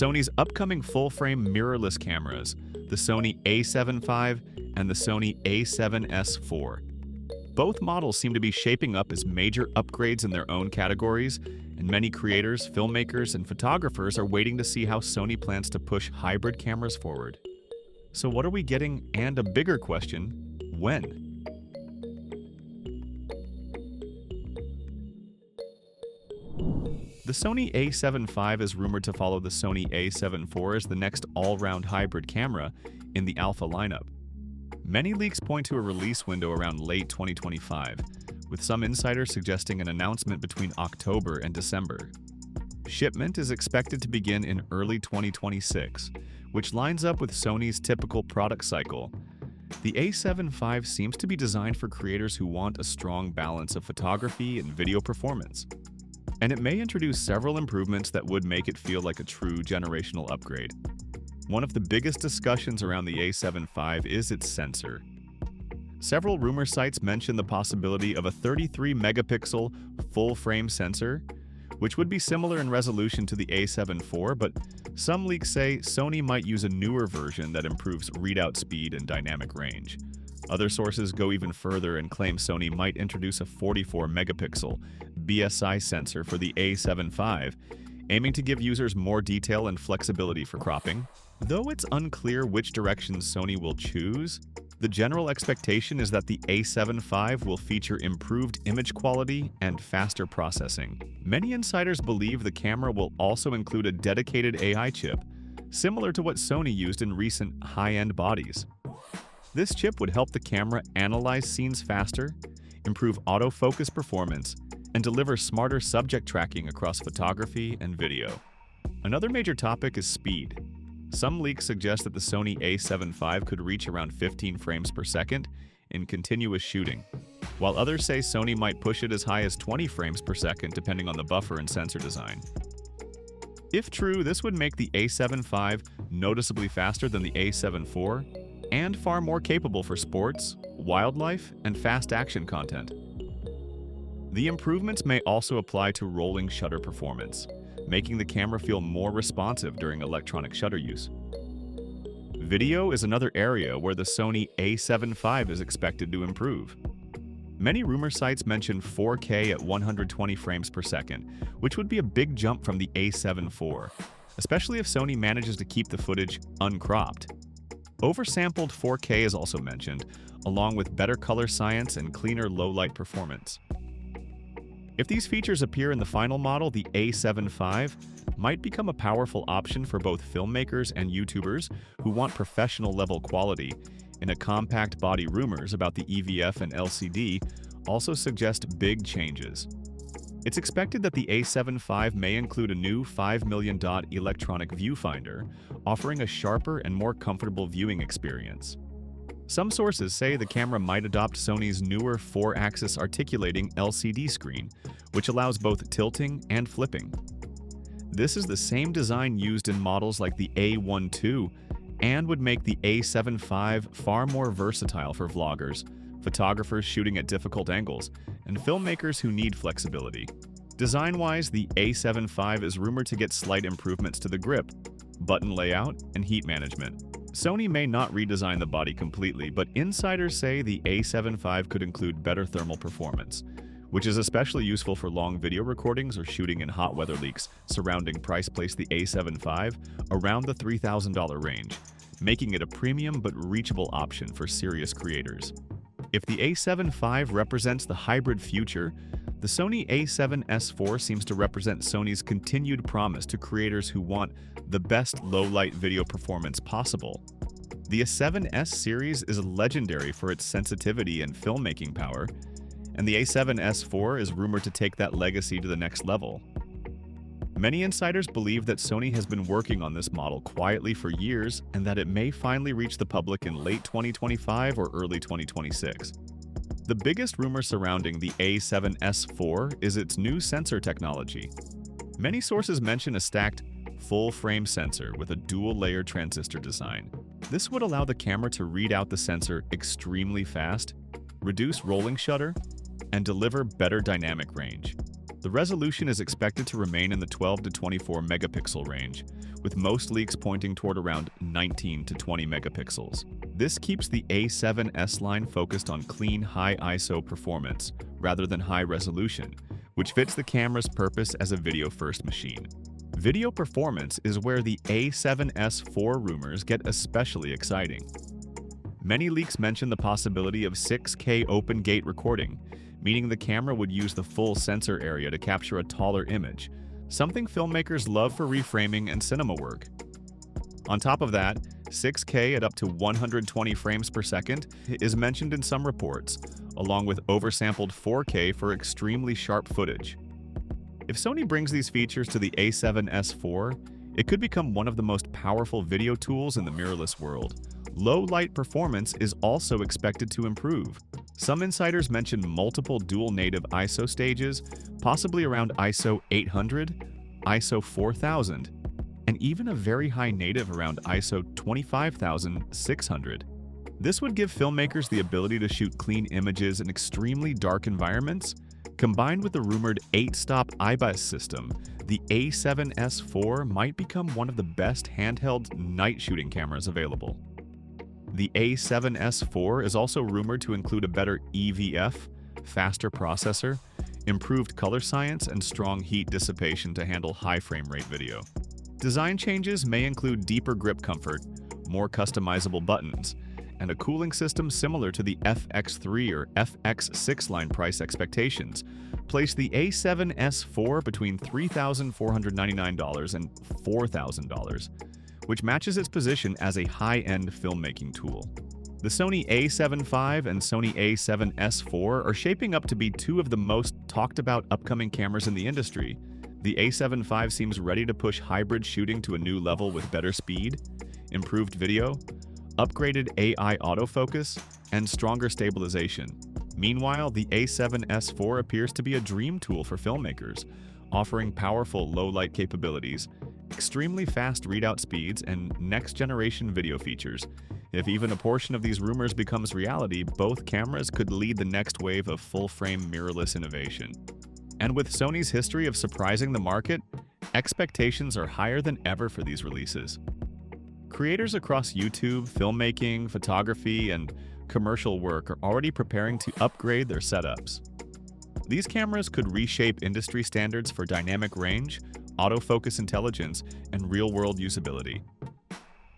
Sony's upcoming full-frame mirrorless cameras, the Sony A7V and the Sony A7S IV. Both models seem to be shaping up as major upgrades in their own categories, and many creators, filmmakers, and photographers are waiting to see how Sony plans to push hybrid cameras forward. So what are we getting? And a bigger question, when? The Sony A7V is rumored to follow the Sony A7 IV as the next all-round hybrid camera in the Alpha lineup. Many leaks point to a release window around late 2025, with some insiders suggesting an announcement between October and December. Shipment is expected to begin in early 2026, which lines up with Sony's typical product cycle. The A7V seems to be designed for creators who want a strong balance of photography and video performance, and it may introduce several improvements that would make it feel like a true generational upgrade. One of the biggest discussions around the A7V is its sensor. Several rumor sites mention the possibility of a 33-megapixel full-frame sensor, which would be similar in resolution to the A7 IV, but some leaks say Sony might use a newer version that improves readout speed and dynamic range. Other sources go even further and claim Sony might introduce a 44-megapixel BSI sensor for the A7V, aiming to give users more detail and flexibility for cropping. Though it's unclear which direction Sony will choose, the general expectation is that the A7V will feature improved image quality and faster processing. Many insiders believe the camera will also include a dedicated AI chip, similar to what Sony used in recent high-end bodies. This chip would help the camera analyze scenes faster, improve autofocus performance, and deliver smarter subject tracking across photography and video. Another major topic is speed. Some leaks suggest that the Sony A7V could reach around 15 frames per second in continuous shooting, while others say Sony might push it as high as 20 frames per second depending on the buffer and sensor design. If true, this would make the A7V noticeably faster than the A7 IV and far more capable for sports, wildlife, and fast action content. The improvements may also apply to rolling shutter performance, making the camera feel more responsive during electronic shutter use. Video is another area where the Sony A7V is expected to improve. Many rumor sites mention 4K at 120 frames per second, which would be a big jump from the A7 IV, especially if Sony manages to keep the footage uncropped. Oversampled 4K is also mentioned, along with better color science and cleaner low-light performance. If these features appear in the final model, the A7V might become a powerful option for both filmmakers and YouTubers who want professional-level quality. In a compact body, rumors about the EVF and LCD also suggest big changes. It's expected that the A7V may include a new 5 million dot electronic viewfinder, offering a sharper and more comfortable viewing experience. Some sources say the camera might adopt Sony's newer 4-axis articulating LCD screen, which allows both tilting and flipping. This is the same design used in models like the A12 and would make the A7V far more versatile for vloggers, photographers shooting at difficult angles, and filmmakers who need flexibility. Design-wise, the A7V is rumored to get slight improvements to the grip, button layout, and heat management. Sony may not redesign the body completely, but insiders say the A7V could include better thermal performance, which is especially useful for long video recordings or shooting in hot weather leaks. Surrounding price place the A7V around the $3,000 range, making it a premium but reachable option for serious creators. If the A7V represents the hybrid future, the Sony A7S4 seems to represent Sony's continued promise to creators who want the best low-light video performance possible. The A7S series is legendary for its sensitivity and filmmaking power, and the A7S4 is rumored to take that legacy to the next level. Many insiders believe that Sony has been working on this model quietly for years and that it may finally reach the public in late 2025 or early 2026. The biggest rumor surrounding the A7S IV is its new sensor technology. Many sources mention a stacked, full-frame sensor with a dual-layer transistor design. This would allow the camera to read out the sensor extremely fast, reduce rolling shutter, and deliver better dynamic range. The resolution is expected to remain in the 12 to 24 megapixel range, with most leaks pointing toward around 19 to 20 megapixels. This keeps the A7S line focused on clean, high ISO performance rather than high resolution, which fits the camera's purpose as a video-first machine. Video performance is where the A7S4 rumors get especially exciting. Many leaks mention the possibility of 6K open gate recording, meaning the camera would use the full sensor area to capture a taller image, something filmmakers love for reframing and cinema work. On top of that, 6K at up to 120 frames per second is mentioned in some reports, along with oversampled 4K for extremely sharp footage. If Sony brings these features to the A7S4, it could become one of the most powerful video tools in the mirrorless world. Low light performance is also expected to improve. Some insiders mention multiple dual native ISO stages, possibly around ISO 800, ISO 4000, and even a very high native around ISO 25600. This would give filmmakers the ability to shoot clean images in extremely dark environments. Combined with the rumored 8-stop IBIS system, the A7S4 might become one of the best handheld night shooting cameras available. The A7S4 is also rumored to include a better EVF, faster processor, improved color science, and strong heat dissipation to handle high frame rate video. Design changes may include deeper grip comfort, more customizable buttons, and a cooling system similar to the FX3 or FX6 line price expectations. Place the A7S4 between $3,499 and $4,000, which matches its position as a high-end filmmaking tool. The Sony A7V and Sony A7S4 are shaping up to be two of the most talked about upcoming cameras in the industry. The A7V seems ready to push hybrid shooting to a new level with better speed, improved video, upgraded AI autofocus, and stronger stabilization. Meanwhile, the A7S4 appears to be a dream tool for filmmakers, offering powerful low-light capabilities, extremely fast readout speeds, and next-generation video features. If even a portion of these rumors becomes reality, both cameras could lead the next wave of full-frame mirrorless innovation. And with Sony's history of surprising the market, expectations are higher than ever for these releases. Creators across YouTube, filmmaking, photography, and commercial work are already preparing to upgrade their setups. These cameras could reshape industry standards for dynamic range, autofocus intelligence, and real-world usability.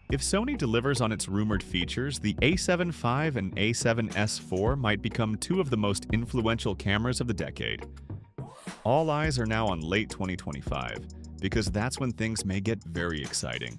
If Sony delivers on its rumored features, the A7V and A7S4 might become two of the most influential cameras of the decade. All eyes are now on late 2025, because that's when things may get very exciting.